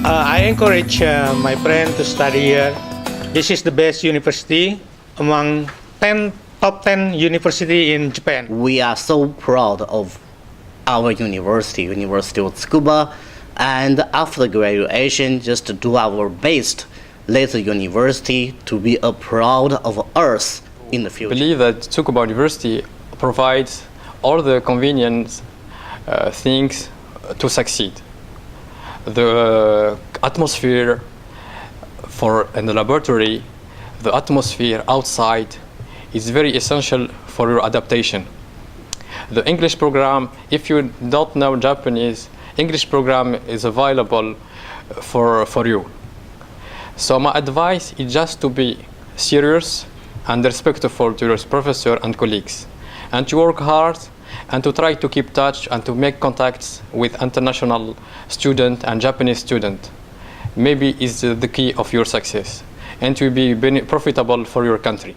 I encourage my friend to study here. This is the best university among top 10 university in Japan. We are so proud of our university, University of Tsukuba, and after graduation, just to do our best, let the university to be a proud of us in the I future. believe that Tsukuba University provides all the convenient things to succeed. The atmosphere in the laboratory, the atmosphere outside is very essential for your adaptation. The English program, if you don't know Japanese, English program is available for you. So my advice is just to be serious and respectful to your professor and colleagues, and to work hard and to try to keep touch and to make contacts with international student and Japanese student. Maybe is the key of your success and to be profitable for your country.